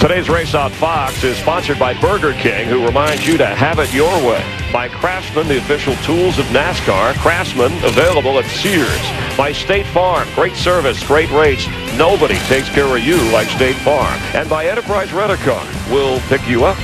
Today's race on Fox is sponsored by Burger King, who reminds you to have it your way. By Craftsman, the official tools of NASCAR. Craftsman, available at Sears. By State Farm, great service, great rates. Nobody takes care of you like State Farm. And by Enterprise Rent-A-Car, we'll pick you up.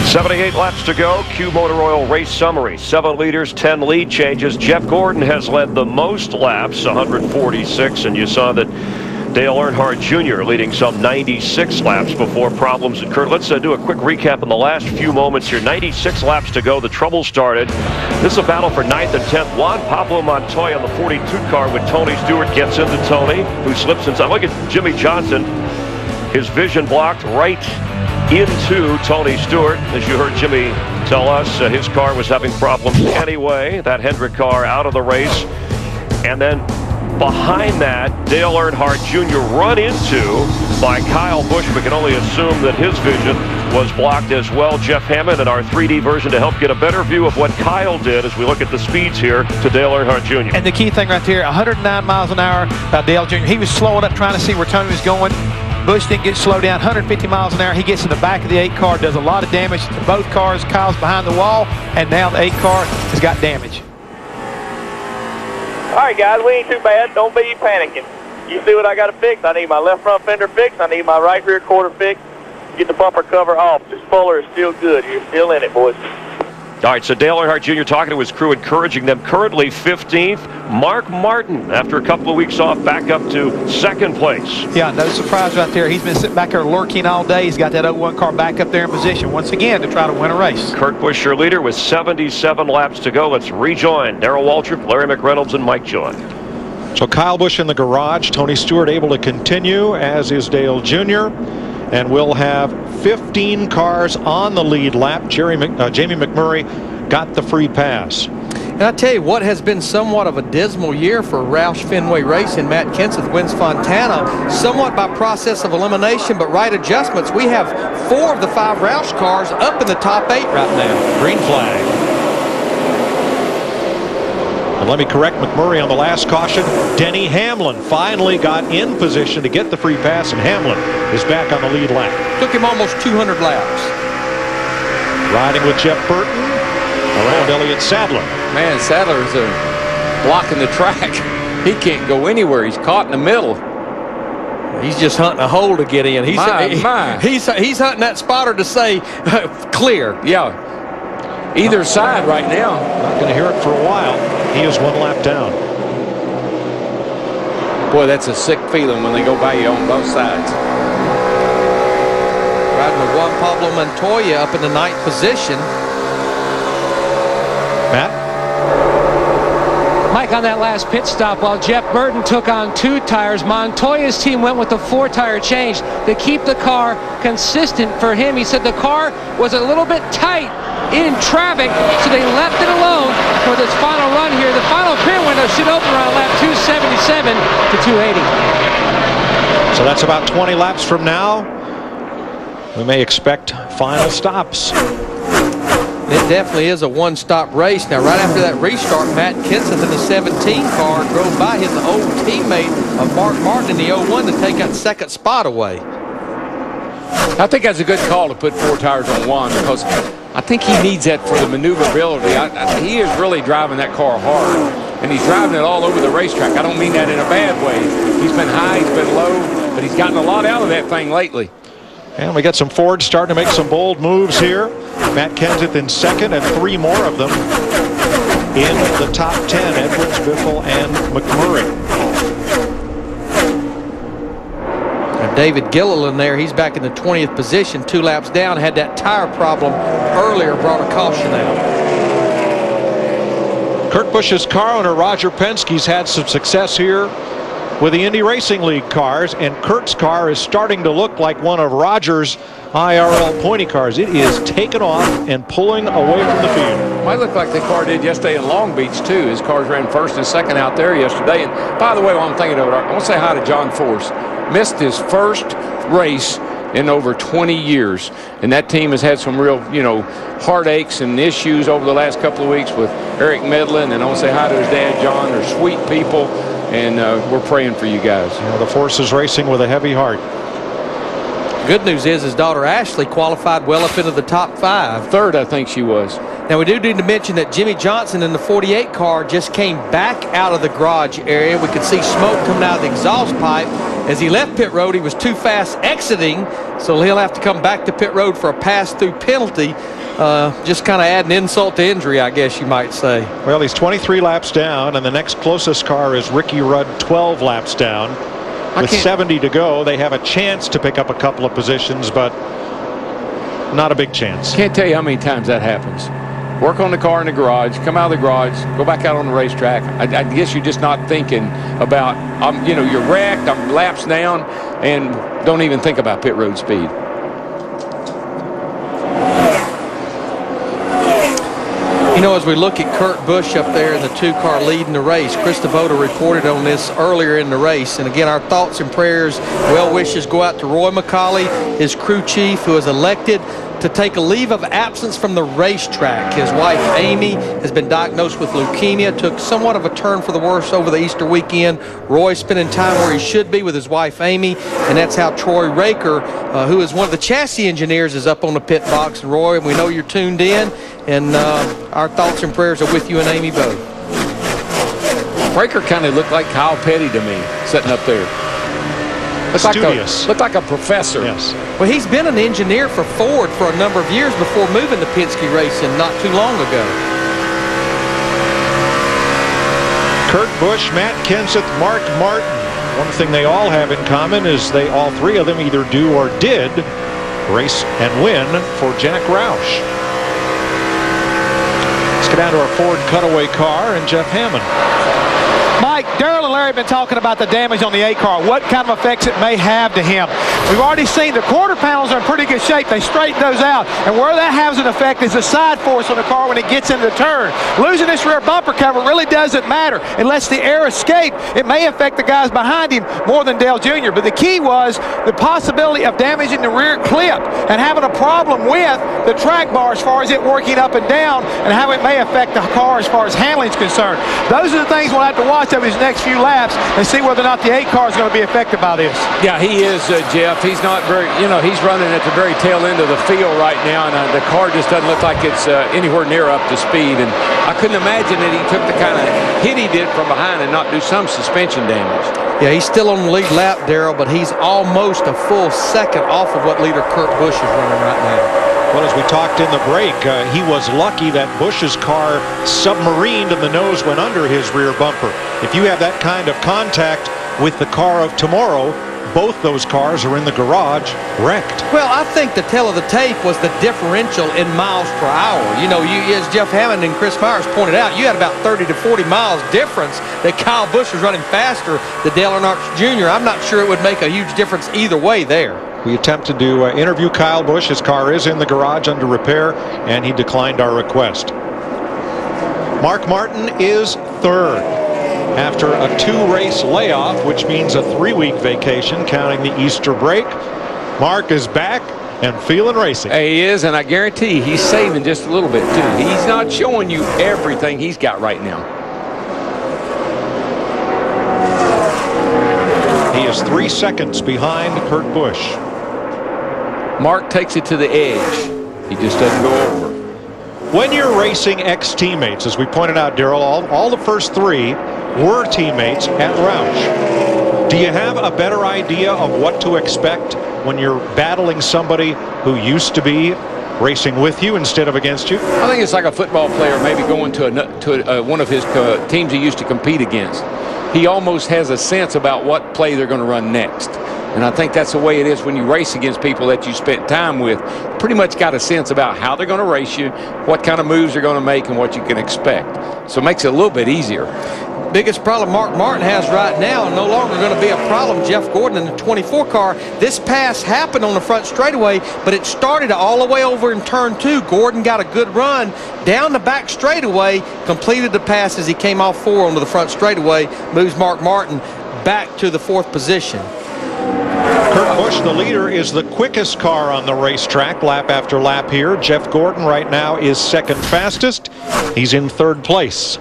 78 laps to go. Q Motor Oil race summary. 7 leaders, 10 lead changes. Jeff Gordon has led the most laps, 146, and you saw that Dale Earnhardt Jr. leading some 96 laps before problems occurred. Let's do a quick recap in the last few moments here. 96 laps to go. The trouble started. This is a battle for 9th and 10th. Juan Pablo Montoya on the 42 car with Tony Stewart gets into Tony, who slips inside. Look at Jimmy Johnson. His vision blocked right into Tony Stewart. As you heard Jimmy tell us, his car was having problems anyway. That Hendrick car out of the race. And then behind that, Dale Earnhardt Jr. run into by Kyle Busch. We can only assume that his vision was blocked as well. Jeff Hammond in our 3D version to help get a better view of what Kyle did as we look at the speeds here to Dale Earnhardt Jr. And the key thing right here, 109 miles an hour by Dale Jr. He was slowing up trying to see where Tony was going. Busch didn't get slowed down, 150 miles an hour. He gets in the back of the 8 car, does a lot of damage to both cars. Kyle's behind the wall, and now the 8 car has got damage. All right, guys, we ain't too bad. Don't be panicking. You see what I got to fix? I need my left front fender fixed. I need my right rear quarter fixed. Get the bumper cover off. This Fuller is still good. You're still in it, boys. All right, so Dale Earnhardt Jr. talking to his crew, encouraging them. Currently 15th. Mark Martin, after a couple of weeks off, back up to 2nd place. Yeah, no surprise right there. He's been sitting back there lurking all day. He's got that 01 car back up there in position once again to try to win a race. Kurt Busch, your leader, with 77 laps to go. Let's rejoin Darrell Waltrip, Larry McReynolds, and Mike Joy. So Kyle Busch in the garage. Tony Stewart able to continue, as is Dale Jr. And we'll have 15 cars on the lead lap. Jamie McMurray got the free pass. And I tell you what has been somewhat of a dismal year for Roush Fenway Racing. Matt Kenseth wins Fontana somewhat by process of elimination, but right adjustments. We have 4 of the 5 Roush cars up in the top 8 right now. Green flag. And let me correct McMurray on the last caution. Denny Hamlin finally got in position to get the free pass, and Hamlin is back on the lead lap. Took him almost 200 laps. Riding with Jeff Burton around Elliott Sadler. Man, Sadler's blocking the track. He can't go anywhere. He's caught in the middle. He's just hunting a hole to get in. He's hunting that spotter to say clear. Yeah. Either side right now. Not going to hear it for a while. He is 1 lap down. Boy, that's a sick feeling when they go by you on both sides. Riding with Juan Pablo Montoya up in the 9th position. Matt? Mike, on that last pit stop, while Jeff Burton took on 2 tires, Montoya's team went with the 4-tire change to keep the car consistent for him. He said the car was a little bit tight in traffic, so they left it alone for this final run here. The final pit window should open around lap 277 to 280. So that's about 20 laps from now. We may expect final stops. It definitely is a one-stop race. Now, right after that restart, Matt Kenseth in the 17 car drove by his old teammate of Mark Martin in the 01 to take that 2nd spot away. I think that's a good call to put 4 tires on Juan, because I think he needs that for the maneuverability. He is really driving that car hard, and he's driving it all over the racetrack. I don't mean that in a bad way. He's been high, he's been low, but he's gotten a lot out of that thing lately. And we got some Fords starting to make some bold moves here. Matt Kenseth in 2nd, and 3 more of them in the top 10. Edwards, Biffle, and McMurray. And David Gilliland there, he's back in the 20th position, 2 laps down. Had that tire problem earlier, brought a caution out. Kurt Busch's car owner, Roger Penske's had some success here with the Indy Racing League cars, and Kurt's car is starting to look like one of Roger's IRL pointy cars. It is taken off and pulling away from the field. Might look like the car did yesterday in Long Beach, too. His cars ran 1st and 2nd out there yesterday. And by the way, while I'm thinking of it, I want to say hi to John Force. Missed his first race in over 20 years. And that team has had some real, heartaches and issues over the last couple of weeks with Eric Medlin. And I want to say hi to his dad, John. They're sweet people. And we're praying for you guys. The Force is racing with a heavy heart. Good news is his daughter Ashley qualified well up into the top 5. Third, I think she was. Now, we do need to mention that Jimmy Johnson in the 48 car just came back out of the garage area. We could see smoke coming out of the exhaust pipe. As he left pit road, he was too fast exiting, so he'll have to come back to pit road for a pass-through penalty. Just kind of adding insult to injury, I guess you might say. Well, he's 23 laps down, and the next closest car is Ricky Rudd, 12 laps down. With 70 to go, they have a chance to pick up a couple of positions, but not a big chance. Can't tell you how many times that happens. Work on the car in the garage, come out of the garage, go back out on the racetrack. I guess you're just not thinking about, you know, you're wrecked, I'm laps down, and don't even think about pit road speed. You know, as we look at Kurt Busch up there in the 2-car leading the race, Chris DeVoto reported on this earlier in the race. And again, our thoughts and prayers, well wishes go out to Roy McCauley, his crew chief, who was elected to take a leave of absence from the racetrack. His wife, Amy, has been diagnosed with leukemia, took somewhat of a turn for the worse over the Easter weekend. Roy spending time where he should be with his wife, Amy, and that's how Troy Raker, who is one of the chassis engineers, is up on the pit box. And Roy, we know you're tuned in, and our thoughts and prayers are with you and Amy both. Raker kind of looked like Kyle Petty to me, sitting up there. Looked like a professor. Yes. Well, he's been an engineer for Ford for a number of years before moving to Penske Racing not too long ago. Kurt Busch, Matt Kenseth, Mark Martin. One thing they all have in common is all three of them either do or did race and win for Jack Roush. Let's get down to our Ford cutaway car and Jeff Hammond. Mike, Darrell and Larry have been talking about the damage on the 8 car, what kind of effects it may have to him. We've already seen the quarter panels are in pretty good shape. They straighten those out. And where that has an effect is the side force on the car when it gets into the turn. Losing this rear bumper cover really doesn't matter. It lets the air escape. It may affect the guys behind him more than Dale Jr. But the key was the possibility of damaging the rear clip and having a problem with the track bar as far as it working up and down and how it may affect the car as far as handling is concerned. Those are the things we'll have to watch over his next few laps and see whether or not the 8 car is going to be affected by this. Yeah, he is, Jeff. He's not very, you know, he's running at the very tail end of the field right now, and the car just doesn't look like it's anywhere near up to speed. And I couldn't imagine that he took the kind of hit he did from behind and not do some suspension damage. Yeah, he's still on the lead lap, Darrell, but he's almost a full second off of what leader Kurt Busch is running right now. Well, as we talked in the break, he was lucky that Busch's car submarined and the nose went under his rear bumper. If you have that kind of contact with the car of tomorrow, both those cars are in the garage wrecked. Well, I think the tell of the tape was the differential in miles per hour. You know, as Jeff Hammond and Chris Myers pointed out, you had about 30 to 40 miles difference that Kyle Busch was running faster than Dale Earnhardt Jr. I'm not sure it would make a huge difference either way there. We attempted to interview Kyle Busch. His car is in the garage under repair, and he declined our request. Mark Martin is third after a 2-race layoff, which means a 3-week vacation, counting the Easter break. Mark is back and feeling racing. He is, and I guarantee he's saving just a little bit, too. He's not showing you everything he's got right now. He is 3 seconds behind Kurt Busch. Mark takes it to the edge. He just doesn't go over. When you're racing ex-teammates, as we pointed out, Darrell, all the first 3 were teammates at Roush. Do you have a better idea of what to expect when you're battling somebody who used to be racing with you instead of against you? I think it's like a football player maybe going to one of his teams he used to compete against. He almost has a sense about what play they're going to run next. And I think that's the way it is when you race against people that you spent time with. Pretty much got a sense about how they're going to race you, what kind of moves they're going to make, and what you can expect. So it makes it a little bit easier. Biggest problem Mark Martin has right now, no longer going to be a problem. Jeff Gordon in the 24 car. This pass happened on the front straightaway, but it started all the way over in turn 2. Gordon got a good run down the back straightaway, completed the pass as he came off 4 onto the front straightaway, moves Mark Martin back to the 4th position. Kurt Busch, the leader, is the quickest car on the racetrack lap after lap here. Jeff Gordon right now is second fastest. He's in 3rd place.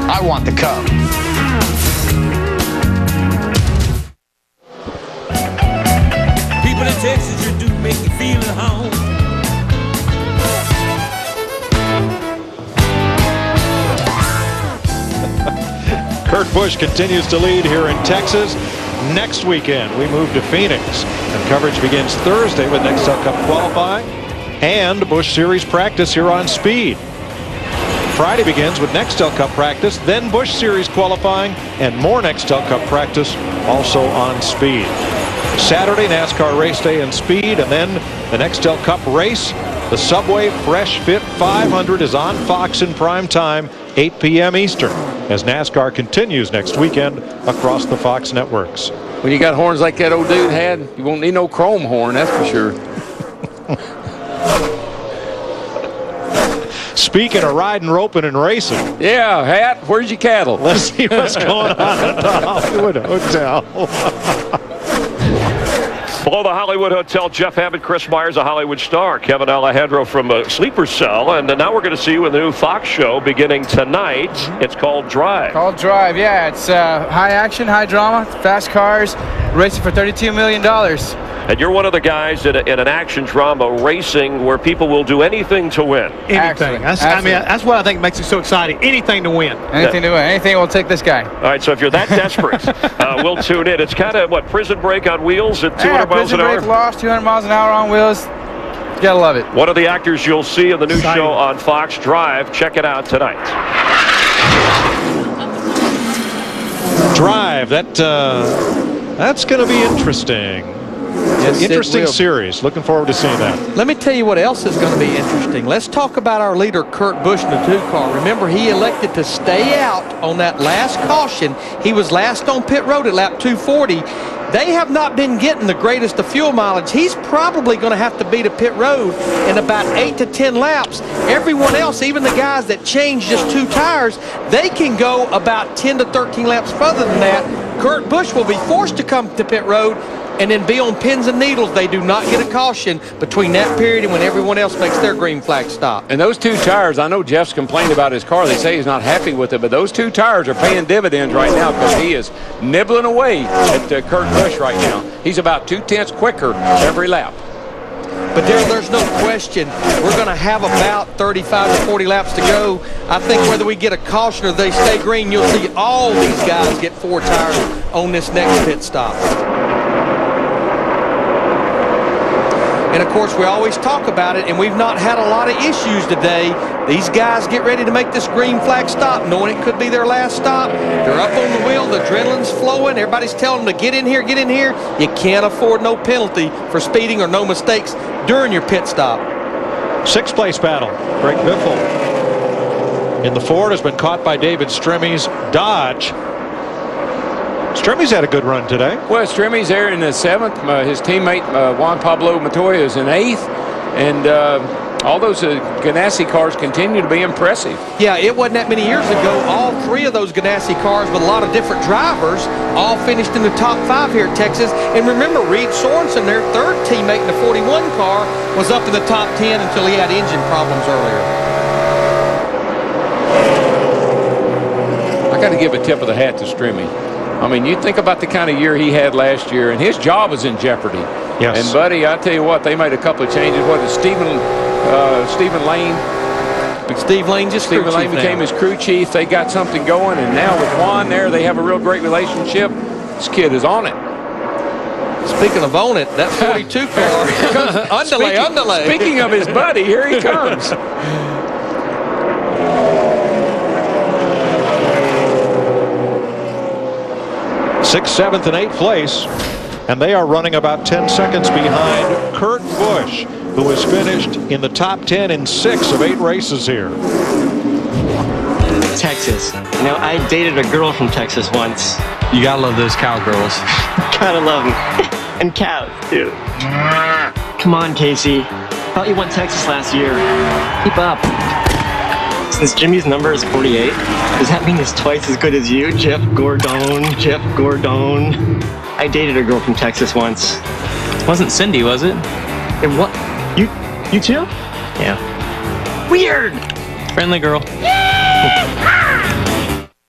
I want the cup. Kurt Busch continues to lead here in Texas. Next weekend, we move to Phoenix, and coverage begins Thursday with Nextel Cup qualifying and Busch Series practice here on Speed. Friday begins with Nextel Cup practice, then Busch Series qualifying, and more Nextel Cup practice also on Speed. Saturday, NASCAR race day and Speed, and then the Nextel Cup race. The Subway Fresh Fit 500 is on Fox in prime time, 8 p.m. Eastern, as NASCAR continues next weekend across the Fox networks. When you got horns like that old dude had, you won't need no chrome horn, that's for sure. Speaking of riding, roping, and racing. Yeah, Hat, where's your cattle? Let's see what's going on at the Hollywood Hotel. Below the Hollywood Hotel, Jeff Abbott, Chris Myers, a Hollywood star, Kevin Alejandro from Sleeper Cell, and now we're going to see you in the new Fox show beginning tonight. It's called Drive. Called Drive, yeah. It's high action, high drama, fast cars, racing for $32 million. And you're one of the guys in an action drama racing where people will do anything to win. Anything. That's what I think makes it so exciting. Anything to win. Anything to win. Anything will take this guy. All right, so if you're that desperate, we'll tune in. It's kind of, what, Prison Break on wheels at 200 miles an hour? Prison Break Lost, 200 miles an hour on wheels. You gotta love it. One of the actors you'll see in the new show on Fox, Drive. Check it out tonight. Drive, that's going to be interesting. Yes, interesting series. Looking forward to seeing that. Let me tell you what else is going to be interesting. Let's talk about our leader, Kurt Busch, in the 2 car. Remember, he elected to stay out on that last caution. He was last on pit road at lap 240. They have not been getting the greatest of fuel mileage. He's probably going to have to be to pit road in about 8 to 10 laps. Everyone else, even the guys that changed just 2 tires, they can go about 10 to 13 laps further than that. Kurt Busch will be forced to come to pit road and then be on pins and needles. They do not get a caution between that period and when everyone else makes their green flag stop. And those 2 tires, I know Jeff's complained about his car. They say he's not happy with it, but those 2 tires are paying dividends right now because he is nibbling away at Kurt Busch right now. He's about 2/10 quicker every lap. But there's no question we're going to have about 35 to 40 laps to go. I think whether we get a caution or they stay green, you'll see all these guys get 4 tires on this next pit stop. And, of course, we always talk about it, and we've not had a lot of issues today. These guys get ready to make this green flag stop, knowing it could be their last stop. They're up on the wheel. The adrenaline's flowing. Everybody's telling them to get in here, get in here. You can't afford no penalty for speeding or no mistakes during your pit stop. 6th place battle. Greg Biffle in the Ford has been caught by David Stremmy's Dodge. Stremmy's had a good run today. Well, Stremmy's there in the 7th. His teammate Juan Pablo Montoya is in 8th. And all those Ganassi cars continue to be impressive. Yeah, it wasn't that many years ago. All 3 of those Ganassi cars with a lot of different drivers all finished in the top 5 here at Texas. And remember, Reed Sorensen, their 3rd teammate in the 41 car, was up in the top 10 until he had engine problems earlier. I got to give a tip of the hat to Stremme. I mean, you think about the kind of year he had last year, and his job was in jeopardy. Yes. And, buddy, I tell you what, they made a couple of changes. What is Stephen Lane? Steve Lane just Stephen Lane became his crew chief. They got something going, and now with Juan there, they have a real great relationship. This kid is on it. Speaking of on it, that 42 car. underlay. Speaking of his buddy, here he comes. 6th, 7th, and 8th place, and they are running about 10 seconds behind Kurt Busch, who has finished in the top 10 in 6 of 8 races here. Texas. You know, I dated a girl from Texas once. You gotta love those cowgirls. Gotta love them. And cows, too. Come on, Casey. Thought you won Texas last year. Keep up. Since Jimmy's number is 48, does that mean he's twice as good as you, Jeff Gordon? Jeff Gordon. I dated a girl from Texas once. Wasn't Cindy, was it? And what? You too? Yeah. Weird. Friendly girl. Yeah!